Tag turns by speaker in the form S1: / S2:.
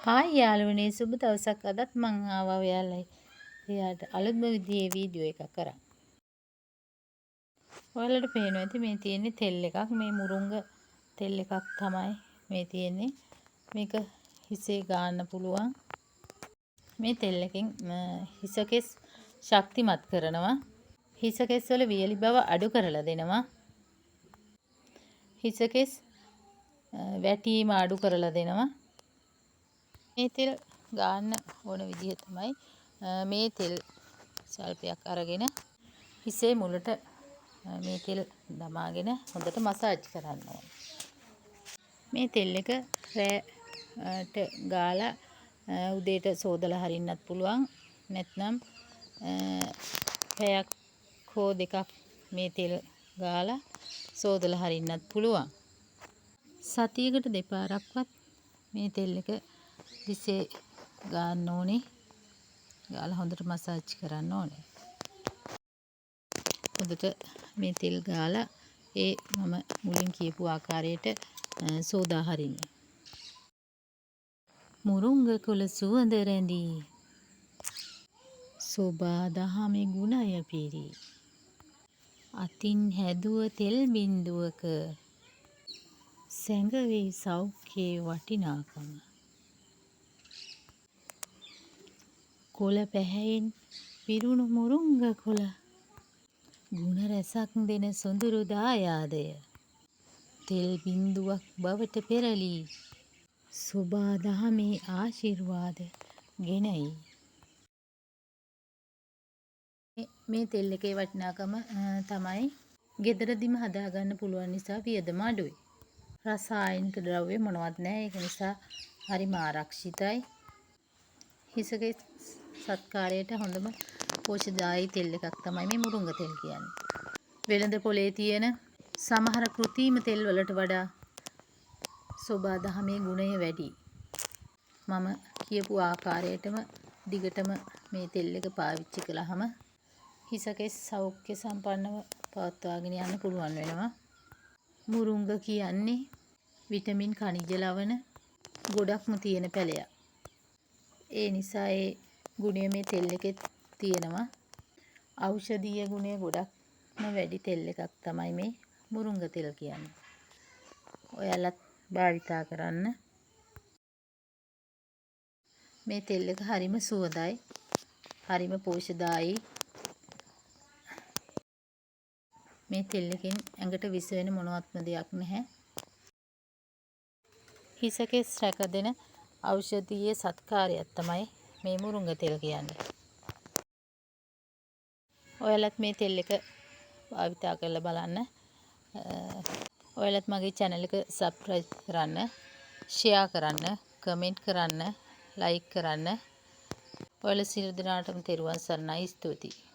S1: Hi යාළුවනේ සුබ දවසක් අදත් මං ආවා ඔයාලට අලුත්ම විදිහේ වීඩියෝ එකක් කරන්. ඔයාලට පේනවා ඇති මේ තියෙන්නේ තෙල් එකක්. මේ මුරුංග තෙල් එකක් තමයි මේ තියෙන්නේ. මේක හිසේ ගාන්න පුළුවන්. මේ තෙල් එකෙන් හිසකෙස් ශක්තිමත් කරනවා. හිසකෙස් වල වියලි බව අඩු කරලා දෙනවා. හිසකෙස් වැටීම අඩු කරලා දෙනවා. මේ තෙල් ගාන්න ඕන විදිහ තමයි මේ තෙල් සල්පයක් අරගෙන හිසේ මුලට මේ තෙල් දමාගෙන හොඳට මසාජ් කරන්න ඕන. මේ තෙල් එක රෑට ගාලා උදේට සෝදලා හරින්නත් පුළුවන්. නැත්නම් පැයක් හෝ දෙකක් මේ තෙල් ගාලා සෝදලා හරින්නත් පුළුවන්. සතියකට දෙපාරක්වත් මේ තෙල් එක හිසේ ගාන්න ඕනේ. ගාලා හොඳට මසාජ් කරන්න ඕනේ. හොඳට මේ තෙල් ගාලා මම මුලින් කියපු ආකාරයට සෝදා හරින්න. මුරුංග කුල සුවඳ රැඳී සෝබා දහමේ ගුණය පිරි අතින් හැදුව තෙල් බින්දුවක සැඟවී සෞඛ්‍යයේ වටිනාකම. කොළ පැහැයෙන් පිරුණු මුරුංග කොළ ගුණ රැසක් දෙන සොඳුරු දායාදය තෙල් බින්දුවක් බවට පෙරලී සෝබා දහමේ ආශිර්වාද ගෙනයි. මේ තෙල් එකේ වටිනාකම තමයි ගෙදරදිම හදාගන්න පුළුවන් නිසා වියදම අඩුයි. රසායනික ද්‍රව්‍ය මොනවත් නැහැ. ඒක නිසා හරිම ආරක්ෂිතයි. හිසකේ සත්කාරයට හොඳම පෝෂ්‍යදායී තෙල් එකක් තමයි මේ මුරුංග තෙල් කියන්නේ. වෙළඳ පොලේ තියෙන සමහර කෘත්‍රිම තෙල් වලට වඩා සෝබා දහමේ ගුණය වැඩි. මම කියපු ආකාරයටම දිගටම මේ තෙල් එක පාවිච්චි කළාම හිසකෙස් සෞඛ්‍ය සම්පන්නව පවත්වාගෙන යන්න පුළුවන් වෙනවා. මුරුංග කියන්නේ විටමින් khනිජ ලවණ ගොඩක්ම තියෙන පැලයක්. ඒ නිසා ඒ ගුණය මේ තෙල් එකේ තියෙනවා. ඖෂධීය ගුණය ගොඩක්ම වැඩි තෙල් එකක් තමයි මේ මුරුංග තෙල් කියන්නේ. ඔයාලත් භාවිතා කරන්න. මේ තෙල් එක හරිම සුවඳයි. හරිම පෝෂ්‍යදායී. මේ තෙල් එකෙන් ඇඟට විස වෙන මොනවත්ම දෙයක් නැහැ. හිසකෙස් රැකදෙන ඖෂධීය සත්කාරයක් තමයි මේ මුරුංග තෙල් කියන්නේ. ඔයාලත් මේ තෙල් එක භාවිතා කරලා බලන්න. ඔයාලත් මගේ channel එක subscribe කරන්න, share කරන්න, comment කරන්න, like කරන්න. ඔයාලා සියලු දෙනාටම තෙරුවන් සරණයි. ස්තුතියි.